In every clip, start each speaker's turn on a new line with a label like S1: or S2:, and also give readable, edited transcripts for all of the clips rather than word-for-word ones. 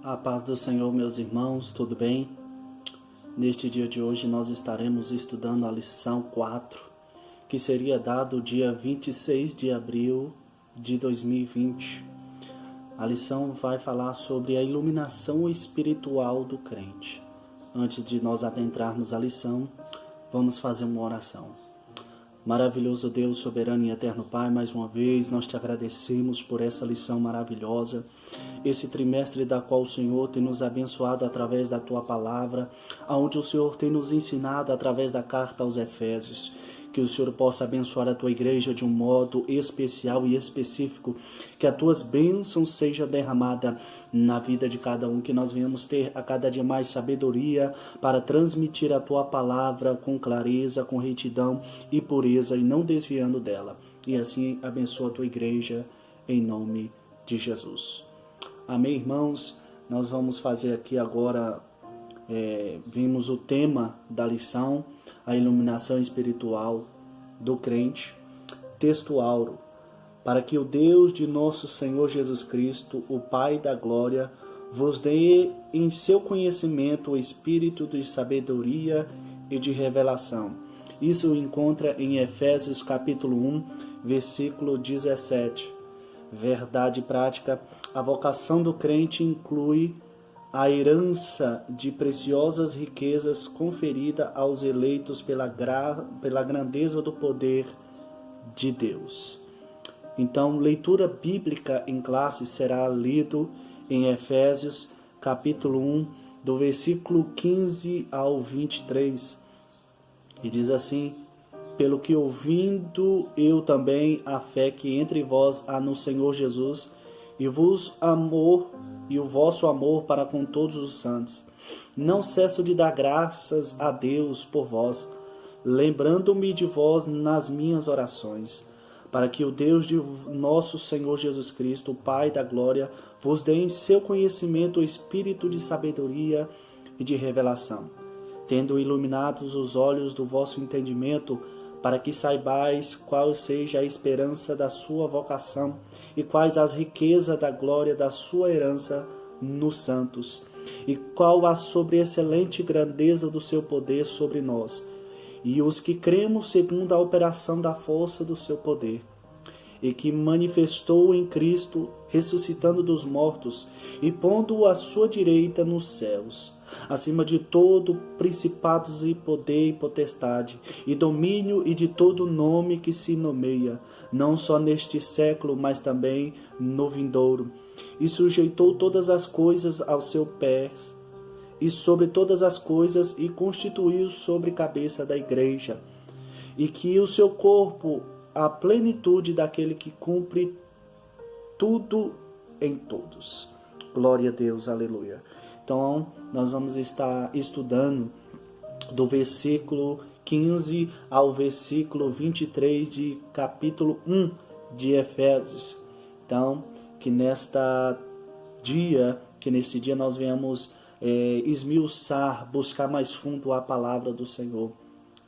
S1: A paz do Senhor, meus irmãos, tudo bem? Neste dia de hoje nós estaremos estudando a lição 4, que seria dado dia 26 de abril de 2020. A lição vai falar sobre a iluminação espiritual do crente. Antes de nós adentrarmos a lição, vamos fazer uma oração. Maravilhoso Deus, soberano e eterno Pai, mais uma vez nós te agradecemos por essa lição maravilhosa, esse trimestre da qual o Senhor tem nos abençoado através da Tua Palavra, onde o Senhor tem nos ensinado através da carta aos Efésios. Que o Senhor possa abençoar a Tua igreja de um modo especial e específico, que as Tuas bênçãos sejam derramadas na vida de cada um, que nós venhamos ter a cada dia mais sabedoria para transmitir a Tua Palavra com clareza, com retidão e pureza e não desviando dela. E assim abençoa a Tua igreja em nome de Jesus. Amém, irmãos? Nós vamos fazer aqui agora, vimos o tema da lição, a iluminação espiritual do crente, texto áureo, para que o Deus de nosso Senhor Jesus Cristo, o Pai da glória, vos dê em seu conhecimento o espírito de sabedoria e de revelação. Isso encontra em Efésios capítulo 1, versículo 17. Verdade prática, a vocação do crente inclui a herança de preciosas riquezas conferida aos eleitos pela grandeza do poder de Deus. Então, leitura bíblica em classe será lido em Efésios, capítulo 1, do versículo 15 ao 23. E diz assim: pelo que ouvindo eu também a fé que entre vós há no Senhor Jesus, e o vosso amor para com todos os santos. Não cesso de dar graças a Deus por vós, lembrando-me de vós nas minhas orações, para que o Deus de nosso Senhor Jesus Cristo, o Pai da glória, vos dê em seu conhecimento o espírito de sabedoria e de revelação, tendo iluminados os olhos do vosso entendimento, para que saibais qual seja a esperança da sua vocação e quais as riquezas da glória da sua herança nos santos, e qual a sobreexcelente grandeza do seu poder sobre nós, e os que cremos segundo a operação da força do seu poder, e que manifestou em Cristo, ressuscitando dos mortos, e pondo-o à sua direita nos céus, acima de todo principados e poder e potestade, e domínio e de todo nome que se nomeia, não só neste século, mas também no vindouro. E sujeitou todas as coisas aos seus pés, e sobre todas as coisas, e constituiu sobre cabeça da igreja, e que o seu corpo, a plenitude daquele que cumpre tudo em todos. Glória a Deus, aleluia. Então, nós vamos estar estudando do versículo 15 ao versículo 23 de capítulo 1 de Efésios. Então, que neste dia nós venhamos esmiuçar, buscar mais fundo a palavra do Senhor.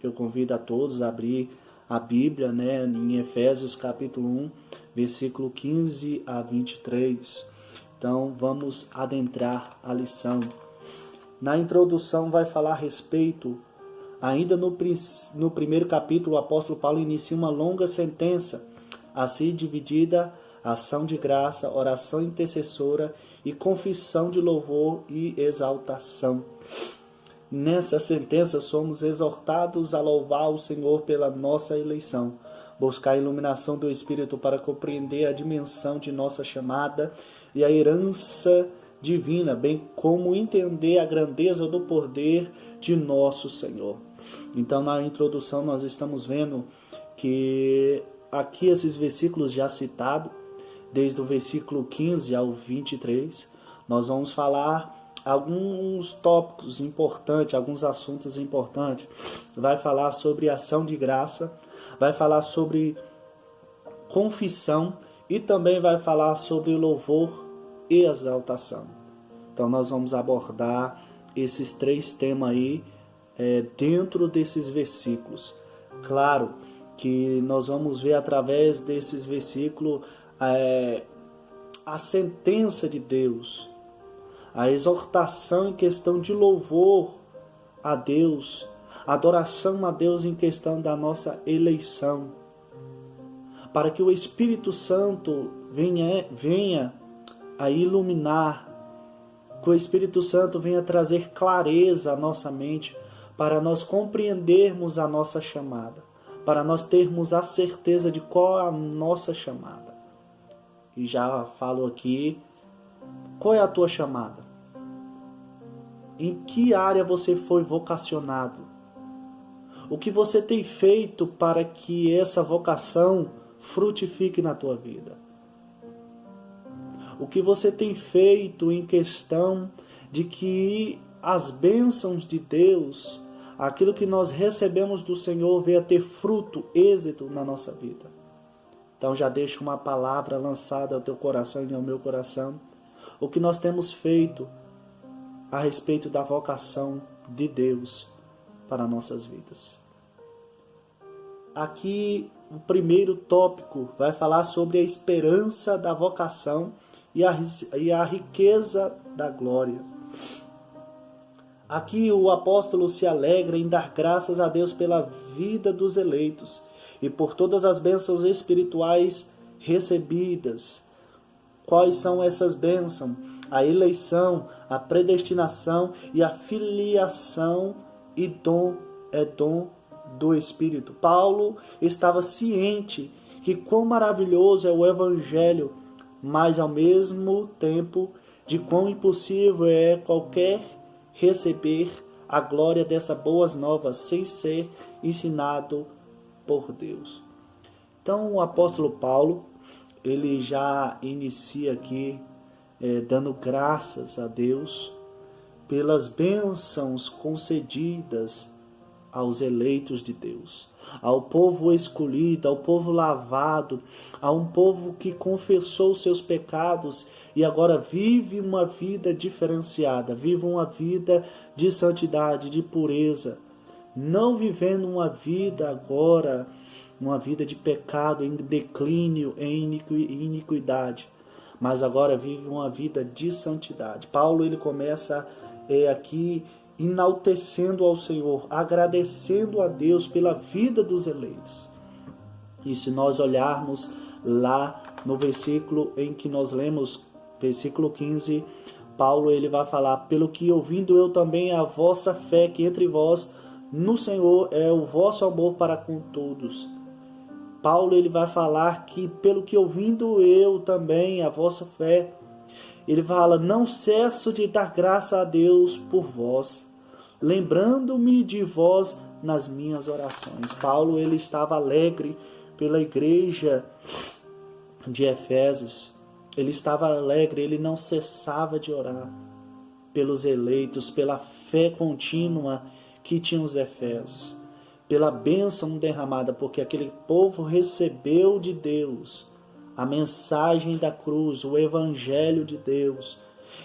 S1: Eu convido a todos a abrir a Bíblia, em Efésios capítulo 1, versículo 15 a 23. Então, vamos adentrar a lição. Na introdução vai falar a respeito, ainda no primeiro capítulo, o apóstolo Paulo inicia uma longa sentença, assim dividida: ação de graça, oração intercessora e confissão de louvor e exaltação. Nessa sentença somos exortados a louvar o Senhor pela nossa eleição, buscar a iluminação do Espírito para compreender a dimensão de nossa chamada e a herança divina, bem como entender a grandeza do poder de nosso Senhor. Então, na introdução, nós estamos vendo que aqui esses versículos já citados, desde o versículo 15 ao 23, nós vamos falar alguns tópicos importantes, alguns assuntos importantes. Vai falar sobre ação de graça, vai falar sobre confissão e também vai falar sobre louvor e exaltação. Então nós vamos abordar esses três temas aí dentro desses versículos. Claro que nós vamos ver através desses versículos a sentença de Deus, a exortação em questão de louvor a Deus, adoração a Deus em questão da nossa eleição, para que o Espírito Santo venha a iluminar, que o Espírito Santo venha trazer clareza à nossa mente, para nós compreendermos a nossa chamada, para nós termos a certeza de qual é a nossa chamada. E já falo aqui, qual é a tua chamada? Em que área você foi vocacionado? O que você tem feito para que essa vocação frutifique na tua vida? O que você tem feito em questão de que as bênçãos de Deus, aquilo que nós recebemos do Senhor, venha ter fruto, êxito na nossa vida? Então já deixo uma palavra lançada ao teu coração e ao meu coração. O que nós temos feito a respeito da vocação de Deus para nossas vidas. Aqui o primeiro tópico vai falar sobre a esperança da vocação e a riqueza da glória. Aqui o apóstolo se alegra em dar graças a Deus pela vida dos eleitos e por todas as bênçãos espirituais recebidas. Quais são essas bênçãos? A eleição, a predestinação e a filiação e dom do Espírito. Paulo estava ciente que quão maravilhoso é o Evangelho, mas ao mesmo tempo de quão impossível é qualquer receber a glória dessas boas novas sem ser ensinado por Deus. Então o apóstolo Paulo, ele já inicia aqui dando graças a Deus pelas bênçãos concedidas aos eleitos de Deus, ao povo escolhido, ao povo lavado, a um povo que confessou seus pecados e agora vive uma vida diferenciada, vive uma vida de santidade, de pureza, não vivendo uma vida agora, uma vida de pecado, em declínio, em iniquidade, mas agora vive uma vida de santidade. Paulo ele começa aqui enaltecendo ao Senhor, agradecendo a Deus pela vida dos eleitos. E se nós olharmos lá no versículo em que nós lemos, versículo 15, Paulo ele vai falar: pelo que ouvindo eu também a vossa fé que entre vós no Senhor é o vosso amor para com todos. Paulo ele vai falar que pelo que ouvindo eu também a vossa fé, ele fala: não cesso de dar graça a Deus por vós, lembrando-me de vós nas minhas orações. Paulo ele estava alegre pela igreja de Efésios. Ele estava alegre, ele não cessava de orar pelos eleitos, pela fé contínua que tinham os Efésios, pela bênção derramada, porque aquele povo recebeu de Deus a mensagem da cruz, o evangelho de Deus.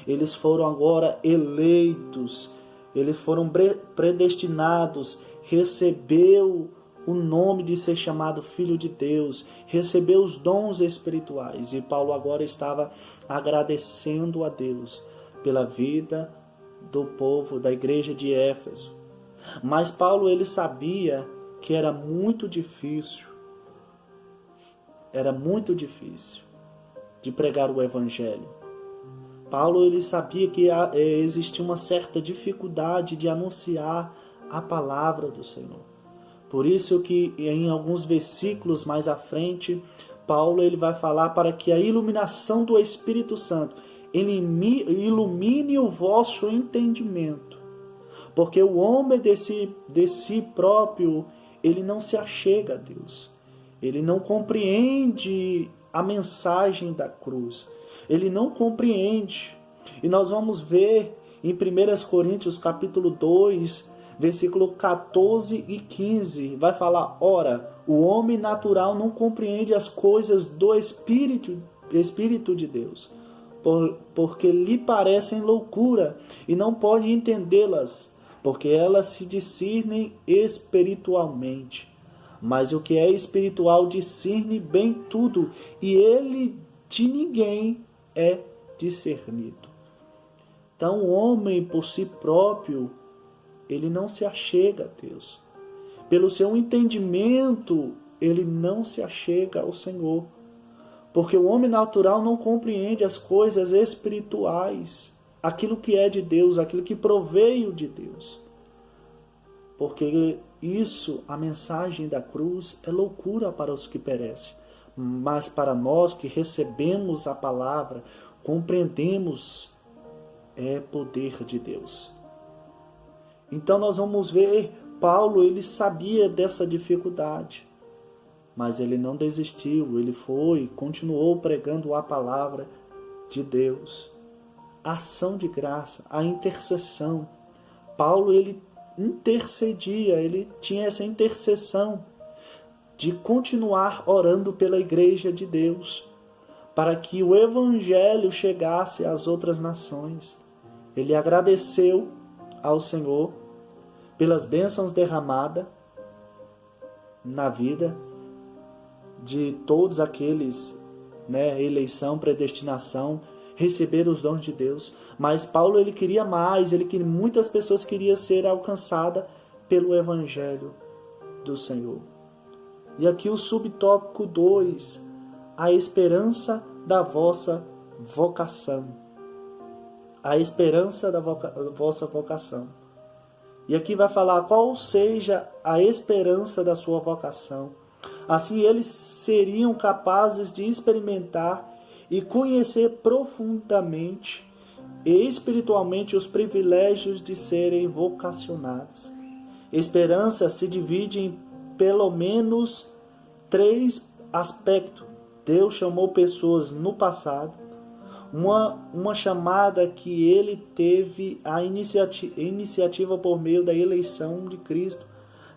S1: Eles foram agora eleitos, eles foram predestinados, recebeu o nome de ser chamado filho de Deus, recebeu os dons espirituais. E Paulo agora estava agradecendo a Deus pela vida do povo, da igreja de Éfeso. Mas Paulo ele sabia que era muito difícil de pregar o evangelho. Paulo ele sabia que existia uma certa dificuldade de anunciar a palavra do Senhor. Por isso que em alguns versículos mais à frente, Paulo ele vai falar para que a iluminação do Espírito Santo ilumine o vosso entendimento. Porque o homem de si próprio, ele não se achega a Deus. Ele não compreende a mensagem da cruz. Ele não compreende. E nós vamos ver em 1 Coríntios capítulo 2, versículo 14 e 15. Vai falar: ora, o homem natural não compreende as coisas do Espírito de Deus, porque lhe parecem loucura e não pode entendê-las, porque elas se discernem espiritualmente. Mas o que é espiritual discerne bem tudo, e ele de ninguém é discernido. Então o homem por si próprio, ele não se achega a Deus. Pelo seu entendimento, ele não se achega ao Senhor. Porque o homem natural não compreende as coisas espirituais, aquilo que é de Deus, aquilo que proveio de Deus. Porque isso, a mensagem da cruz, é loucura para os que perecem. Mas para nós que recebemos a palavra, compreendemos, é poder de Deus. Então nós vamos ver, Paulo, ele sabia dessa dificuldade, mas ele não desistiu, ele continuou pregando a palavra de Deus. A ação de graça, a intercessão. Paulo, ele intercedia, ele tinha essa intercessão de continuar orando pela igreja de Deus, para que o evangelho chegasse às outras nações. Ele agradeceu ao Senhor pelas bênçãos derramadas na vida de todos aqueles, eleição, predestinação, receber os dons de Deus. Mas Paulo, ele queria mais, muitas pessoas queriam ser alcançadas pelo evangelho do Senhor. E aqui o subtópico 2, a esperança da vossa vocação. A esperança da vossa vocação. E aqui vai falar qual seja a esperança da sua vocação. Assim eles seriam capazes de experimentar e conhecer profundamente e espiritualmente os privilégios de serem vocacionados. Esperança se divide em pelo menos 3 aspectos. Deus chamou pessoas no passado, uma chamada que ele teve a iniciativa por meio da eleição de Cristo,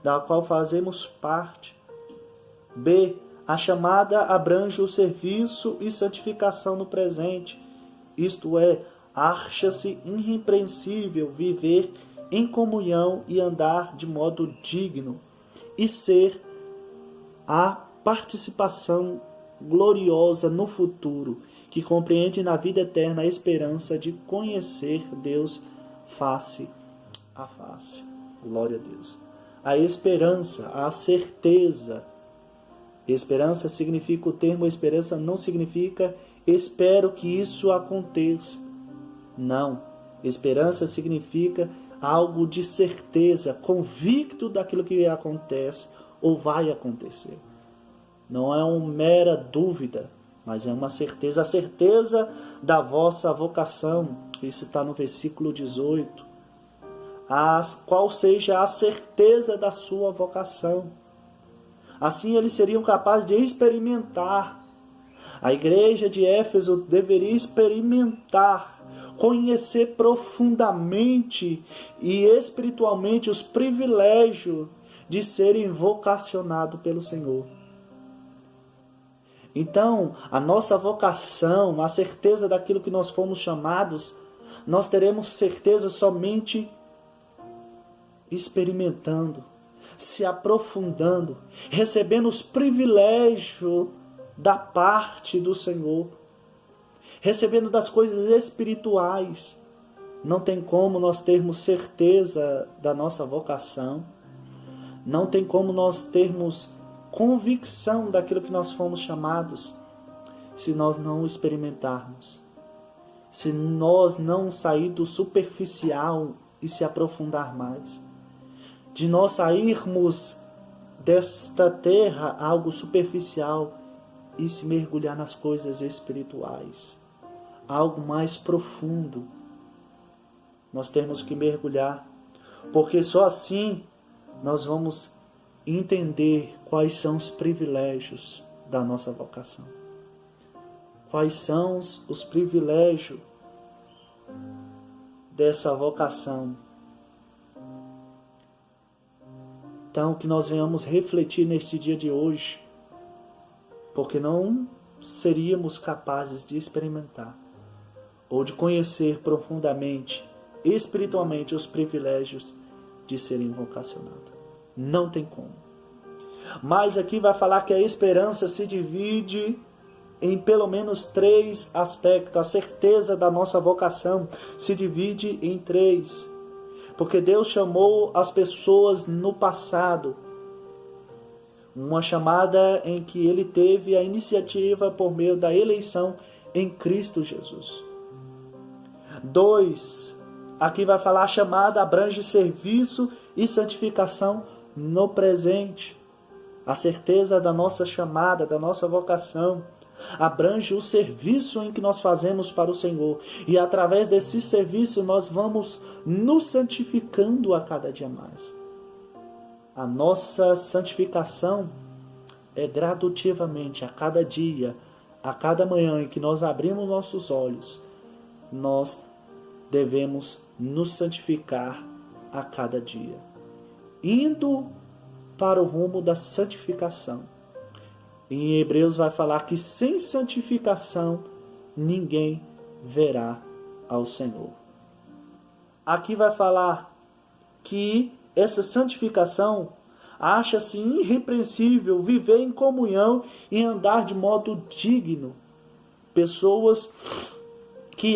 S1: da qual fazemos parte. B. A chamada abrange o serviço e santificação no presente, isto é, acha-se irrepreensível viver em comunhão e andar de modo digno, e ser a participação gloriosa no futuro, que compreende na vida eterna a esperança de conhecer Deus face a face. Glória a Deus. A esperança, a certeza. Esperança significa, o termo esperança não significa espero que isso aconteça. Não. Esperança significa algo de certeza, convicto daquilo que acontece ou vai acontecer. Não é uma mera dúvida, mas é uma certeza. A certeza da vossa vocação. Isso está no versículo 18. Qual seja a certeza da sua vocação. Assim eles seriam capazes de experimentar. A igreja de Éfeso deveria experimentar, conhecer profundamente e espiritualmente os privilégios de serem vocacionados pelo Senhor. Então, a nossa vocação, a certeza daquilo que nós fomos chamados, nós teremos certeza somente experimentando, se aprofundando, recebendo os privilégios da parte do Senhor, recebendo das coisas espirituais. Não tem como nós termos certeza da nossa vocação, não tem como nós termos convicção daquilo que nós fomos chamados, se nós não experimentarmos, se nós não sair do superficial e se aprofundar mais, de nós sairmos desta terra algo superficial e se mergulhar nas coisas espirituais, algo mais profundo. Nós temos que mergulhar, porque só assim nós vamos entender quais são os privilégios da nossa vocação. Quais são os privilégios dessa vocação. Então, que nós venhamos refletir neste dia de hoje, porque não seríamos capazes de experimentar ou de conhecer profundamente, espiritualmente, os privilégios de serem vocacionados. Não tem como. Mas aqui vai falar que a esperança se divide em pelo menos 3 aspectos. A certeza da nossa vocação se divide em 3. Porque Deus chamou as pessoas no passado. Uma chamada em que Ele teve a iniciativa por meio da eleição em Cristo Jesus. 2. Aqui vai falar a chamada abrange serviço e santificação no presente. A certeza da nossa chamada, da nossa vocação, abrange o serviço em que nós fazemos para o Senhor. E através desse serviço nós vamos nos santificando a cada dia mais. A nossa santificação é gradativamente, a cada dia, a cada manhã em que nós abrimos nossos olhos, nós devemos nos santificar a cada dia, indo para o rumo da santificação. Em Hebreus vai falar que sem santificação ninguém verá ao Senhor. Aqui vai falar que essa santificação acha-se irrepreensível viver em comunhão e andar de modo digno. Pessoas que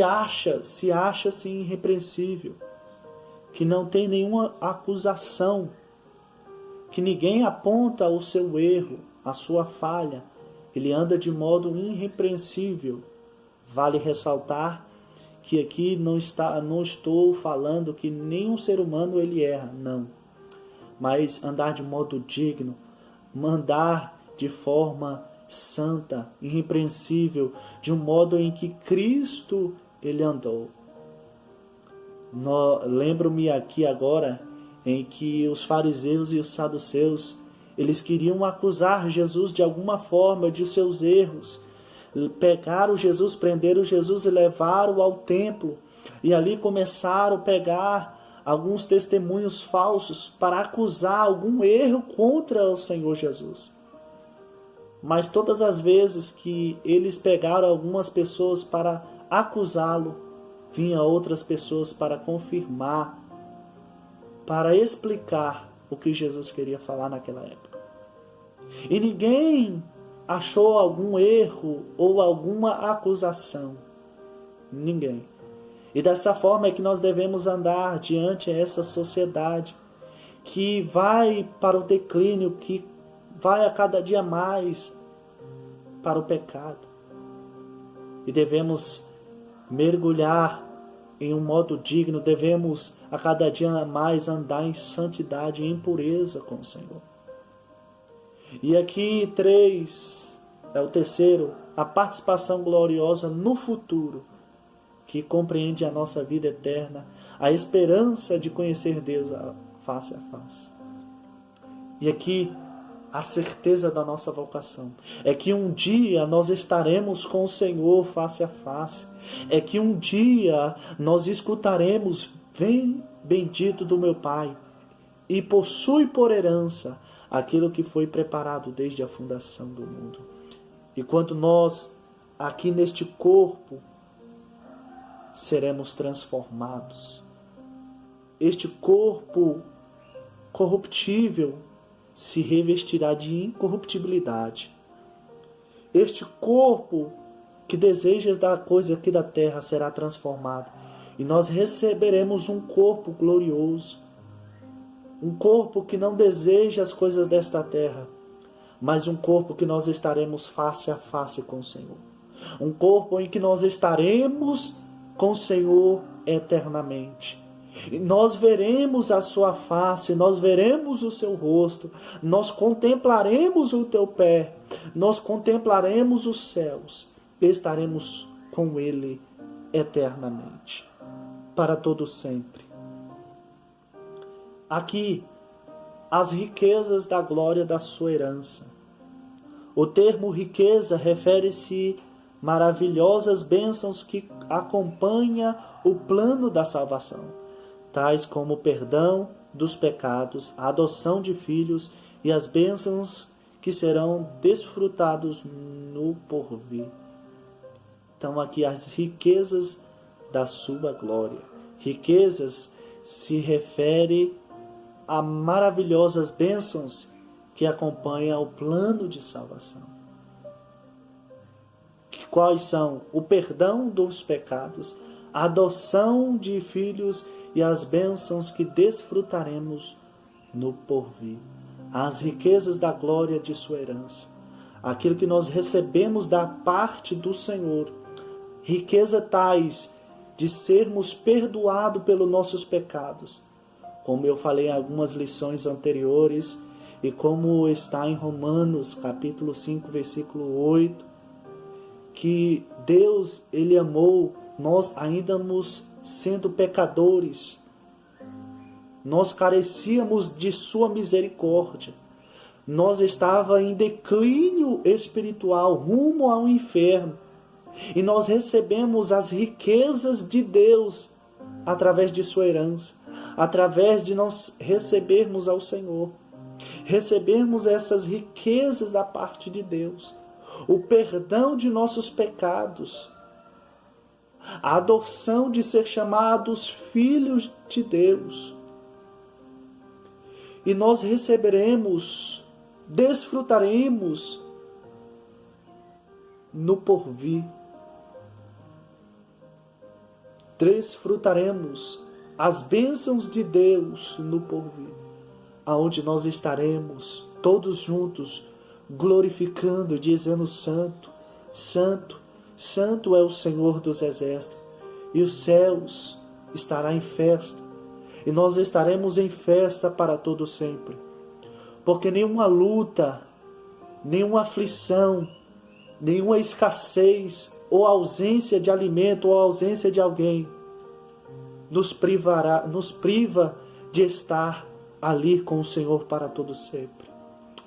S1: se acham-se irrepreensível, que não tem nenhuma acusação, que ninguém aponta o seu erro, a sua falha, ele anda de modo irrepreensível. Vale ressaltar que aqui não estou falando que nenhum ser humano ele erra, não. Mas andar de modo digno, andar de forma santa, irrepreensível, de um modo em que Cristo ele andou. Lembro-me aqui agora em que os fariseus e os saduceus, eles queriam acusar Jesus de alguma forma de seus erros. Pegaram Jesus, prenderam Jesus e levaram ao templo. E ali começaram a pegar alguns testemunhos falsos para acusar algum erro contra o Senhor Jesus. Mas todas as vezes que eles pegaram algumas pessoas para acusá-lo, vinham outras pessoas para confirmar, para explicar o que Jesus queria falar naquela época. E ninguém achou algum erro ou alguma acusação. Ninguém. E dessa forma é que nós devemos andar diante dessa sociedade que vai para o declínio, que vai a cada dia mais para o pecado. E devemos mergulhar em um modo digno, devemos a cada dia mais andar em santidade e em pureza com o Senhor. E aqui 3, é o terceiro, a participação gloriosa no futuro, que compreende a nossa vida eterna, a esperança de conhecer Deus face a face. E aqui a certeza da nossa vocação é que um dia nós estaremos com o Senhor face a face, é que um dia nós escutaremos: vem bendito do meu Pai, e possui por herança aquilo que foi preparado desde a fundação do mundo. E quando nós, aqui neste corpo, seremos transformados, este corpo corruptível se revestirá de incorruptibilidade. Este corpo que deseja da coisa aqui da terra será transformado, e nós receberemos um corpo glorioso, um corpo que não deseja as coisas desta terra, mas um corpo que nós estaremos face a face com o Senhor. Um corpo em que nós estaremos com o Senhor eternamente. E nós veremos a sua face, nós veremos o seu rosto, nós contemplaremos o teu pé, nós contemplaremos os céus, e estaremos com Ele eternamente, para todo sempre. Aqui, as riquezas da glória da sua herança. O termo riqueza refere-se a maravilhosas bênçãos que acompanham o plano da salvação, tais como o perdão dos pecados, a adoção de filhos e as bênçãos que serão desfrutados no porvir. Então aqui as riquezas da sua glória. Riquezas se refere a maravilhosas bênçãos que acompanham o plano de salvação. Quais são? O perdão dos pecados, a adoção de filhos e as bênçãos que desfrutaremos no porvir. As riquezas da glória de sua herança. Aquilo que nós recebemos da parte do Senhor. Riqueza tais de sermos perdoados pelos nossos pecados. Como eu falei em algumas lições anteriores, e como está em Romanos capítulo 5, versículo 8, que Deus, Ele amou nós ainda sendo pecadores. Nós carecíamos de sua misericórdia. Nós estávamos em declínio espiritual, rumo ao inferno. E nós recebemos as riquezas de Deus através de sua herança, através de nós recebermos ao Senhor. Recebermos essas riquezas da parte de Deus. O perdão de nossos pecados. A adoção de ser chamados filhos de Deus. E nós receberemos, desfrutaremos no porvir. Desfrutaremos as bênçãos de Deus no porvir, aonde nós estaremos todos juntos glorificando, dizendo: Santo, Santo, Santo é o Senhor dos exércitos, e os céus estará em festa, e nós estaremos em festa para todo sempre, porque nenhuma luta, nenhuma aflição, nenhuma escassez ou ausência de alimento ou ausência de alguém nos priva de estar ali com o Senhor para todo sempre.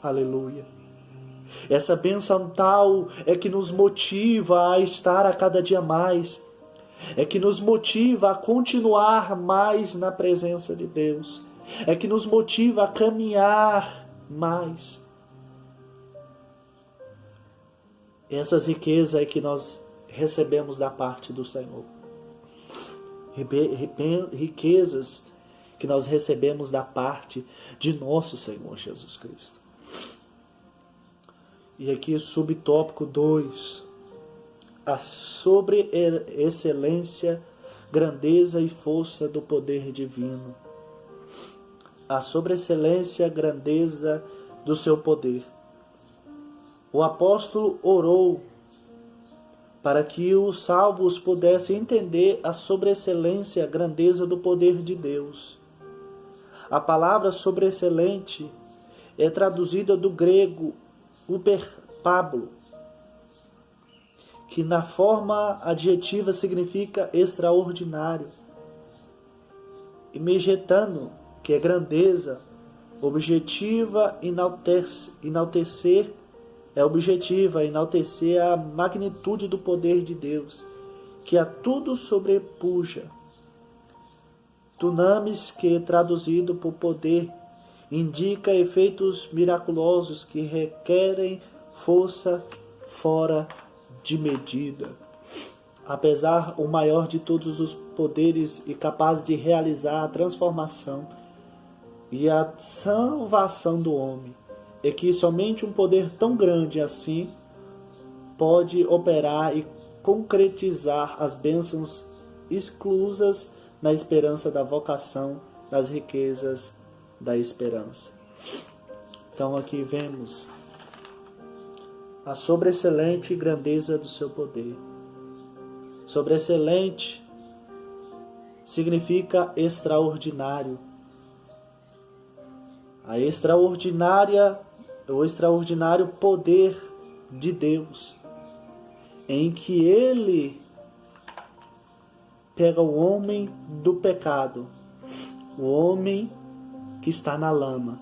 S1: Aleluia. Essa bênção tal é que nos motiva a estar a cada dia mais, é que nos motiva a continuar mais na presença de Deus, é que nos motiva a caminhar mais. Essas riquezas é que nós recebemos da parte do Senhor. Riquezas que nós recebemos da parte de nosso Senhor Jesus Cristo. E aqui subtópico 2. A sobreexcelência, grandeza e força do poder divino. A sobreexcelência, grandeza do seu poder. O apóstolo orou para que os salvos pudessem entender a sobreexcelência, a grandeza do poder de Deus. A palavra sobreexcelente é traduzida do grego uperpablo, que na forma adjetiva significa extraordinário. E megetano, que é grandeza, objetiva, enaltecer, é objetiva, enaltecer a magnitude do poder de Deus, que a tudo sobrepuja. Dunamis, que traduzido por poder, indica efeitos miraculosos que requerem força fora de medida. Apesar o maior de todos os poderes e capaz de realizar a transformação e a salvação do homem, é que somente um poder tão grande assim pode operar e concretizar as bênçãos exclusas na esperança da vocação, das riquezas da esperança. Então aqui vemos a sobreexcelente grandeza do seu poder. Sobreexcelente significa extraordinário. A extraordinária, o extraordinário poder de Deus, em que Ele pega o homem do pecado, o homem que está na lama,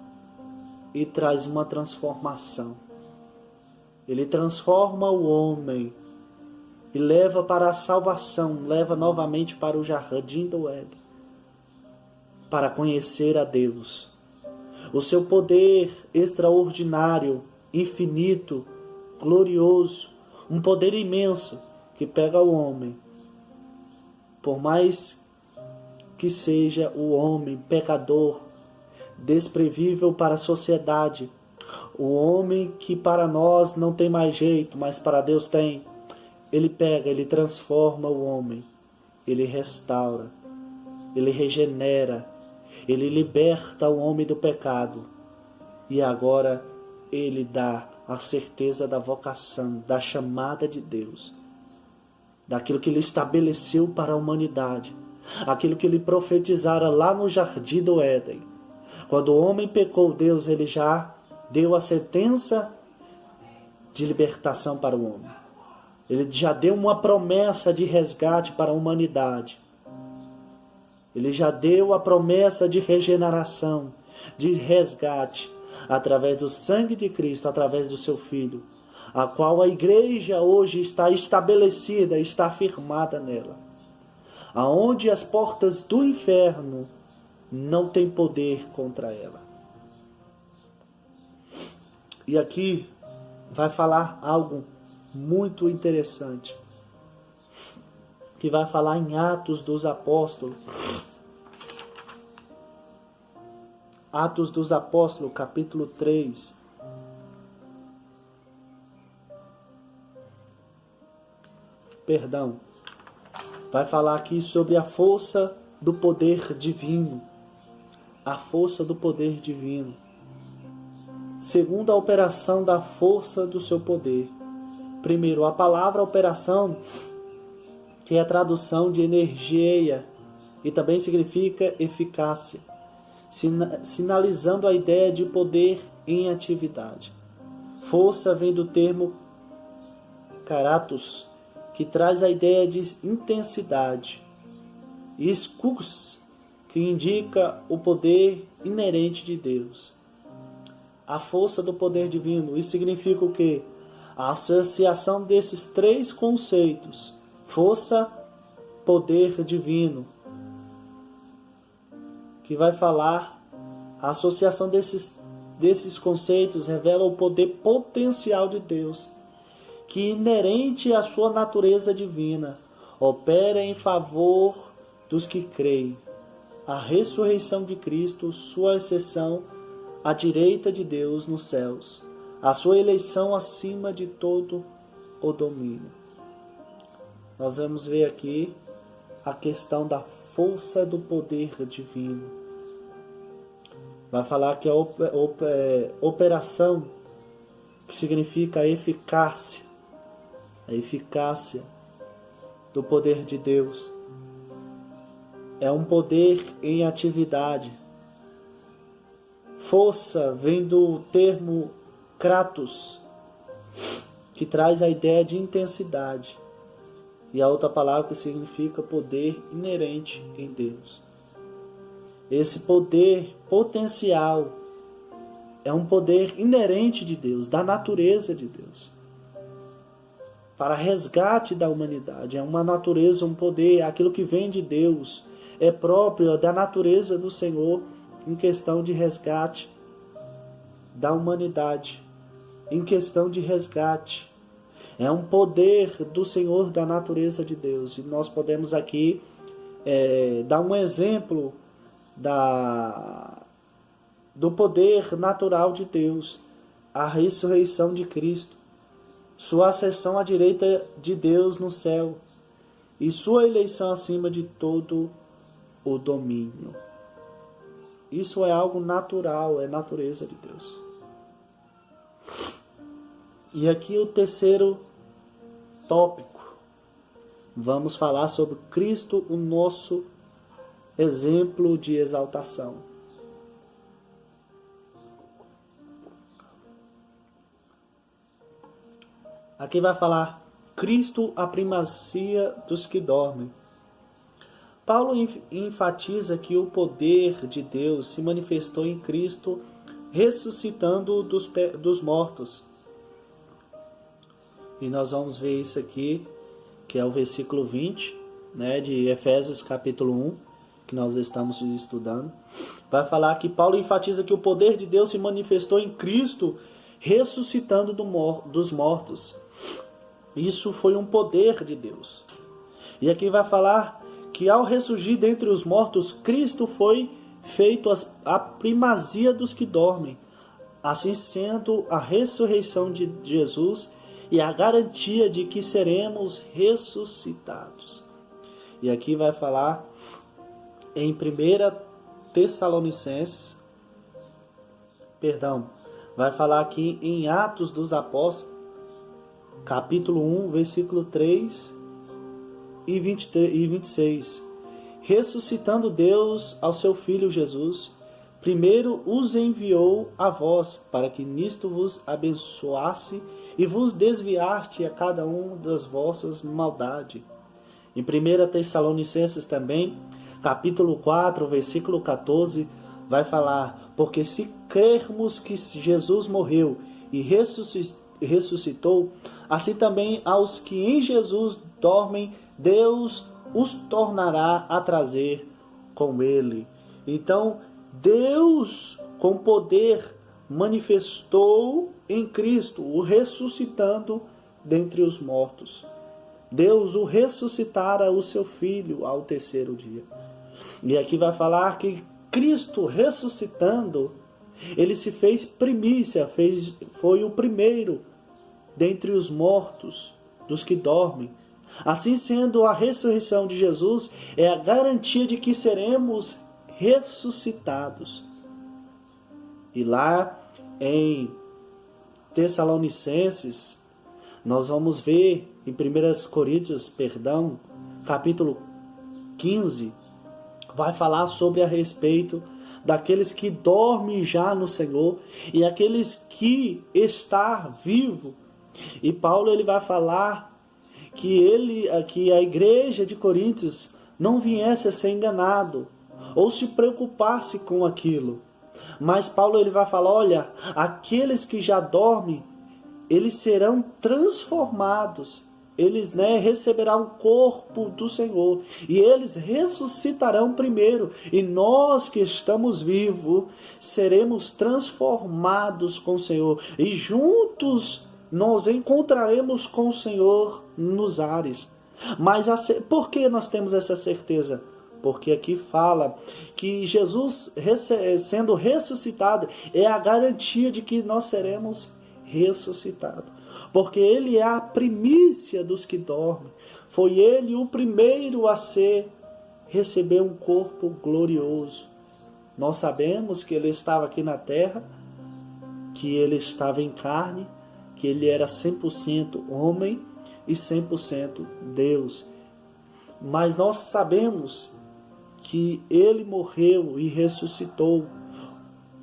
S1: e traz uma transformação. Ele transforma o homem e leva para a salvação, leva novamente para o jardim do Éden, para conhecer a Deus. O seu poder extraordinário, infinito, glorioso, um poder imenso que pega o homem, por mais que seja o homem pecador, desprevível para a sociedade, o homem que para nós não tem mais jeito, mas para Deus tem. Ele pega, ele transforma o homem, ele restaura, ele regenera, ele liberta o homem do pecado. E agora ele dá a certeza da vocação, da chamada de Deus, daquilo que ele estabeleceu para a humanidade, aquilo que ele profetizara lá no jardim do Éden. Quando o homem pecou, Deus ele já deu a sentença de libertação para o homem. Ele já deu uma promessa de resgate para a humanidade. Ele já deu a promessa de regeneração, de resgate, através do sangue de Cristo, através do seu Filho, a qual a igreja hoje está estabelecida, está firmada nela. Aonde as portas do inferno não têm poder contra ela. E aqui vai falar algo muito interessante, que vai falar em Atos dos Apóstolos. Atos dos Apóstolos, capítulo 3. Vai falar aqui sobre a força do poder divino. A força do poder divino. Segundo a operação da força do seu poder. Primeiro, a palavra operação, que é a tradução de energia, e também significa eficácia, sinalizando a ideia de poder em atividade. Força vem do termo karatos, que traz a ideia de intensidade. E skous, que indica o poder inerente de Deus. A força do poder divino. Isso significa o quê? A associação desses três conceitos. Força, poder divino. Que vai falar, a associação desses conceitos revela o poder potencial de Deus, que inerente à sua natureza divina, opera em favor dos que creem. A ressurreição de Cristo, sua ascensão à direita de Deus nos céus, a sua eleição acima de todo o domínio. Nós vamos ver aqui a questão da força do poder divino. Vai falar que a operação, que significa a eficácia do poder de Deus, é um poder em atividade. Força vem do termo kratos, que traz a ideia de intensidade, e a outra palavra que significa poder inerente em Deus. Esse poder potencial é um poder inerente de Deus, da natureza de Deus, para resgate da humanidade. É uma natureza, um poder, aquilo que vem de Deus, é próprio da natureza do Senhor em questão de resgate da humanidade, em questão de resgate. É um poder do Senhor, da natureza de Deus. E nós podemos aqui dar um exemplo do poder natural de Deus, a ressurreição de Cristo, sua ascensão à direita de Deus no céu e sua eleição acima de todo o domínio. Isso é algo natural, é natureza de Deus. E aqui o terceiro tópico. Vamos falar sobre Cristo, o nosso exemplo de exaltação. Aqui vai falar Cristo, a primazia dos que dormem. Paulo enfatiza que o poder de Deus se manifestou em Cristo, ressuscitando dos mortos. E nós vamos ver isso aqui, que é o versículo 20, de Efésios capítulo 1, que nós estamos estudando. Vai falar que Paulo enfatiza que o poder de Deus se manifestou em Cristo, ressuscitando dos mortos. Isso foi um poder de Deus. E aqui vai falar que ao ressurgir dentre os mortos, Cristo foi feito a primazia dos que dormem. Assim sendo, a ressurreição de Jesus e a garantia de que seremos ressuscitados. E aqui vai falar em 1 Tessalonicenses, vai falar aqui em Atos dos Apóstolos, capítulo 1, versículo 3 e 26. Ressuscitando Deus ao seu Filho Jesus, primeiro os enviou a vós, para que nisto vos abençoasse e vos desviaste a cada um das vossas maldades. Em 1 Tessalonicenses também, capítulo 4, versículo 14, vai falar: porque se crermos que Jesus morreu e ressuscitou, assim também aos que em Jesus dormem, Deus os tornará a trazer com ele. Então, Deus, com poder, manifestou em Cristo, o ressuscitando dentre os mortos. Deus o ressuscitara o seu Filho ao terceiro dia. E aqui vai falar que Cristo ressuscitando, ele se fez primícia, foi o primeiro dentre os mortos, dos que dormem. Assim sendo, a ressurreição de Jesus é a garantia de que seremos ressuscitados. E lá em Tessalonicenses, nós vamos ver em 1 Coríntios, capítulo 15, vai falar sobre a respeito daqueles que dormem já no Senhor e aqueles que estão vivos. E Paulo ele vai falar que a igreja de Coríntios não viesse a ser enganado ou se preocupasse com aquilo. Mas Paulo ele vai falar: olha, aqueles que já dormem, eles serão transformados. Eles receberão o corpo do Senhor e eles ressuscitarão primeiro. E nós que estamos vivos seremos transformados com o Senhor e juntos nós encontraremos com o Senhor nos ares. Mas por que nós temos essa certeza? Porque aqui fala que Jesus sendo ressuscitado é a garantia de que nós seremos ressuscitados. Porque ele é a primícia dos que dormem. Foi ele o primeiro a receber um corpo glorioso. Nós sabemos que ele estava aqui na terra, que ele estava em carne, que ele era 100% homem e 100% Deus. Mas nós sabemos que ele morreu e ressuscitou.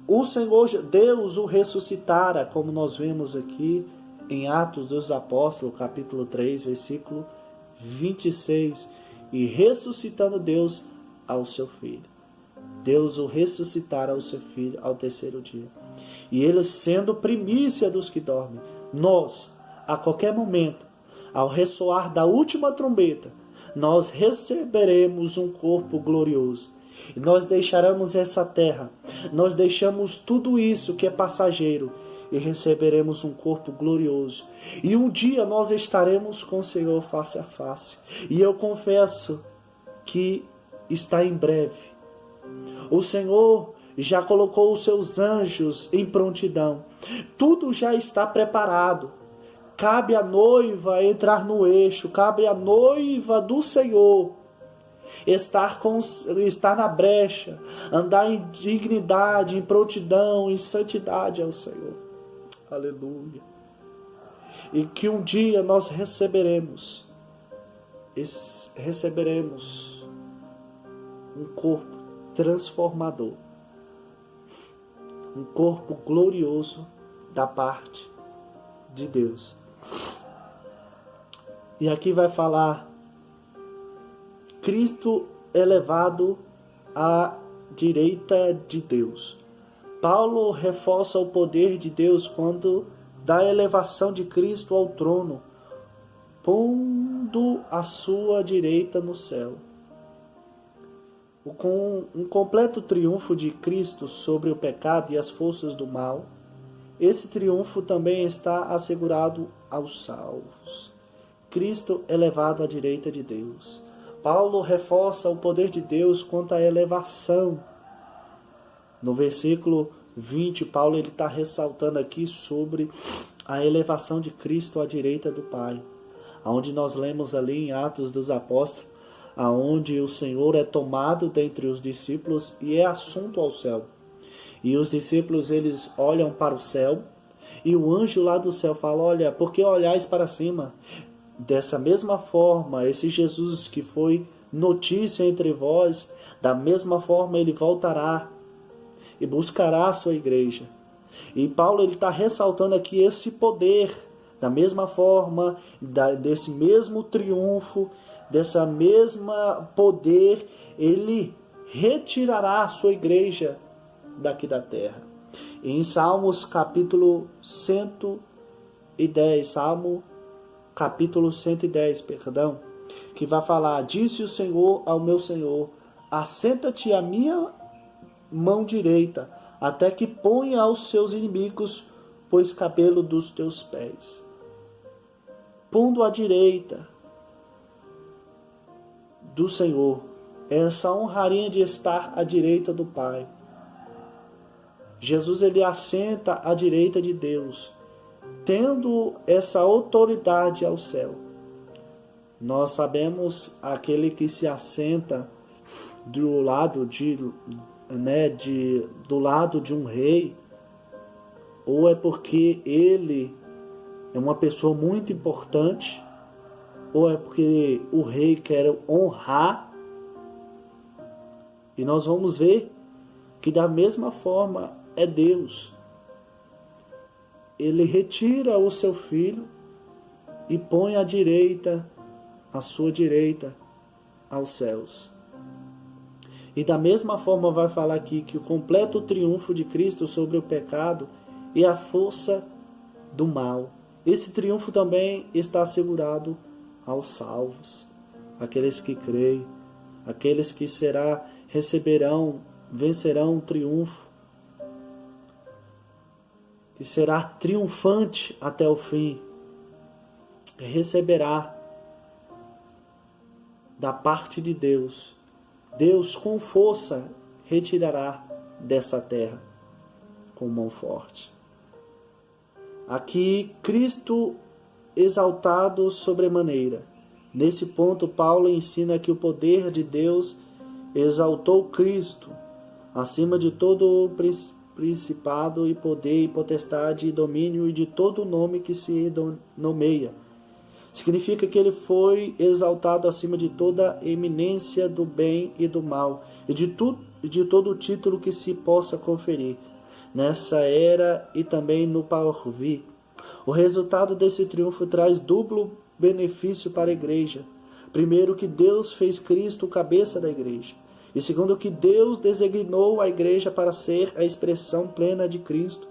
S1: O Senhor Deus o ressuscitara, como nós vemos aqui em Atos dos Apóstolos, capítulo 3, versículo 26. E ressuscitando Deus ao seu Filho. Deus o ressuscitara ao seu Filho ao terceiro dia. E ele sendo primícia dos que dormem, nós, a qualquer momento, ao ressoar da última trombeta, nós receberemos um corpo glorioso. E nós deixaremos essa terra, nós deixamos tudo isso que é passageiro e receberemos um corpo glorioso. E um dia nós estaremos com o Senhor face a face. E eu confesso que está em breve. O Senhor já colocou os seus anjos em prontidão. Tudo já está preparado. Cabe à noiva entrar no eixo, cabe à noiva do Senhor estar na brecha, andar em dignidade, em prontidão, em santidade ao Senhor. Aleluia. E que um dia nós receberemos um corpo transformador, um corpo glorioso da parte de Deus. E aqui vai falar: Cristo elevado à direita de Deus. Paulo reforça o poder de Deus quando dá elevação de Cristo ao trono, pondo a sua direita no céu. Com um completo triunfo de Cristo sobre o pecado e as forças do mal, esse triunfo também está assegurado aos salvos. Cristo elevado à direita de Deus. Paulo reforça o poder de Deus quanto à elevação. No versículo 20, Paulo está ressaltando aqui sobre a elevação de Cristo à direita do Pai, aonde nós lemos ali em Atos dos Apóstolos, aonde o Senhor é tomado dentre os discípulos e é assunto ao céu. E os discípulos, eles olham para o céu, e o anjo lá do céu fala: olha, por que olhais para cima? Dessa mesma forma, esse Jesus que foi notícia entre vós, da mesma forma ele voltará e buscará a sua igreja. E Paulo está ressaltando aqui esse poder, da mesma forma, desse mesmo triunfo, dessa mesma poder, ele retirará a sua igreja daqui da terra. E em Salmos capítulo 110, Salmo capítulo 110, perdão, que vai falar: disse o Senhor ao meu Senhor, assenta-te à minha mão direita, até que ponha aos seus inimigos por escabelo dos teus pés. Pondo à direita do Senhor, essa honraria de estar à direita do Pai. Jesus, ele assenta à direita de Deus, tendo essa autoridade ao céu. Nós sabemos aquele que se assenta do lado do lado de um rei, ou é porque ele é uma pessoa muito importante, ou é porque o rei quer honrar. E nós vamos ver que da mesma forma é Deus. Ele retira o seu filho e põe à direita, à sua direita, aos céus. E da mesma forma vai falar aqui que o completo triunfo de Cristo sobre o pecado e a força do mal. Esse triunfo também está assegurado aos salvos, aqueles que creem, aqueles que vencerão o triunfo, que será triunfante até o fim, receberá da parte de Deus. Deus com força retirará dessa terra com mão forte. Aqui Cristo exaltado sobremaneira. Nesse ponto Paulo ensina que o poder de Deus exaltou Cristo acima de todo o principado e poder e potestade e domínio e de todo nome que se nomeia. Significa que ele foi exaltado acima de toda eminência do bem e do mal e de todo o título que se possa conferir nessa era e também no porvir. O resultado desse triunfo traz duplo benefício para a igreja. Primeiro, que Deus fez Cristo cabeça da igreja. E segundo, que Deus designou a igreja para ser a expressão plena de Cristo.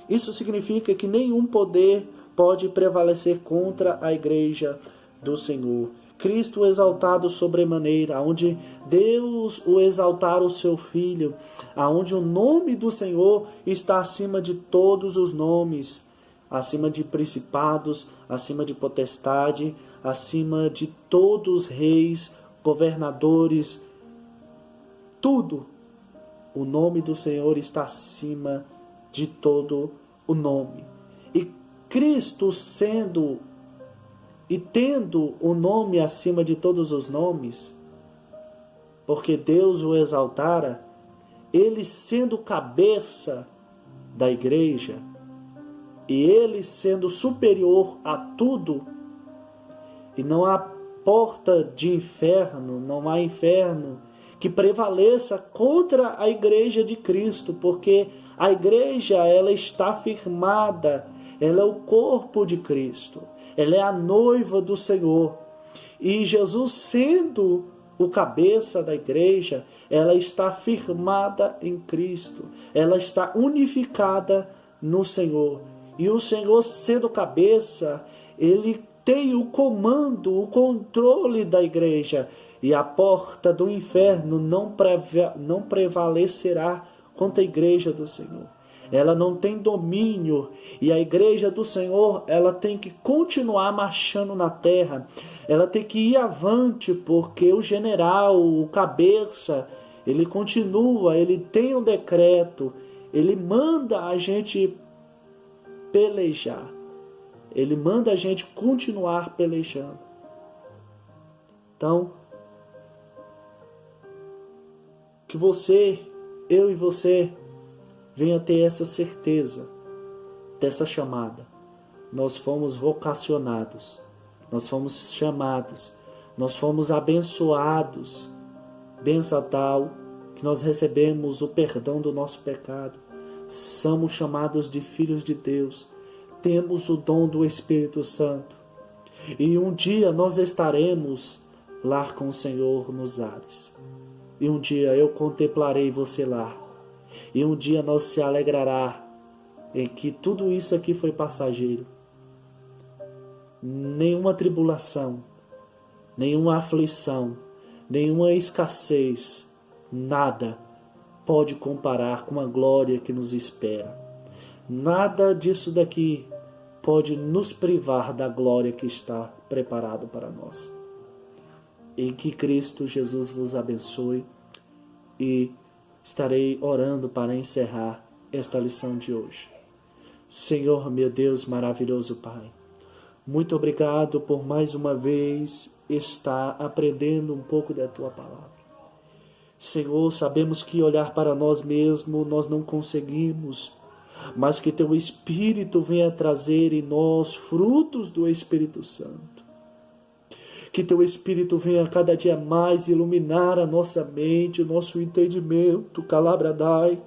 S1: Isso significa que nenhum poder pode prevalecer contra a igreja do Senhor. Cristo exaltado sobremaneira, aonde Deus o exaltar o seu Filho, aonde o nome do Senhor está acima de todos os nomes, acima de principados, acima de potestade, acima de todos os reis, governadores, tudo. O nome do Senhor está acima de todo o nome. E Cristo sendo e tendo o nome acima de todos os nomes, porque Deus o exaltara, ele sendo cabeça da igreja, e ele sendo superior a tudo, e não há porta de inferno, não há inferno que prevaleça contra a igreja de Cristo, porque a igreja, ela está firmada, ela é o corpo de Cristo, ela é a noiva do Senhor. E Jesus sendo o cabeça da igreja, ela está firmada em Cristo, ela está unificada no Senhor. E o Senhor sendo cabeça, ele tem o comando, o controle da igreja. E a porta do inferno não prevalecerá contra a igreja do Senhor. Ela não tem domínio, e a igreja do Senhor, ela tem que continuar marchando na terra, ela tem que ir avante, porque o general, o cabeça, ele continua, ele tem um decreto, ele manda a gente pelejar, Ele manda a gente continuar pelejando. Então, que eu e você, venha ter essa certeza dessa chamada. Nós fomos vocacionados, nós fomos chamados, nós fomos abençoados, benção tal que nós recebemos o perdão do nosso pecado, somos chamados de filhos de Deus, temos o dom do Espírito Santo, e um dia nós estaremos lá com o Senhor nos ares, e um dia eu contemplarei você lá, e um dia nós se alegrará em que tudo isso aqui foi passageiro. Nenhuma tribulação, nenhuma aflição, nenhuma escassez, nada pode comparar com a glória que nos espera. Nada disso daqui pode nos privar da glória que está preparado para nós. Em que Cristo Jesus vos abençoe, e estarei orando para encerrar esta lição de hoje. Senhor, meu Deus maravilhoso Pai, muito obrigado por mais uma vez estar aprendendo um pouco da Tua Palavra. Senhor, sabemos que olhar para nós mesmos nós não conseguimos, mas que Teu Espírito venha trazer em nós frutos do Espírito Santo. Que Teu Espírito venha cada dia mais iluminar a nossa mente, o nosso entendimento, calabradai.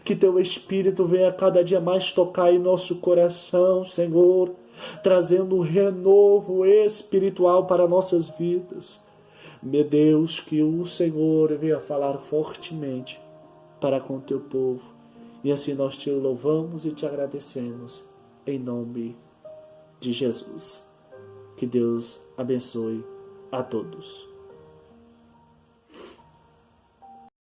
S1: Que Teu Espírito venha cada dia mais tocar em nosso coração, Senhor, trazendo um renovo espiritual para nossas vidas. Meu Deus, que o Senhor venha falar fortemente para com Teu povo. E assim nós Te louvamos e Te agradecemos, em nome de Jesus. Que Deus abençoe a todos.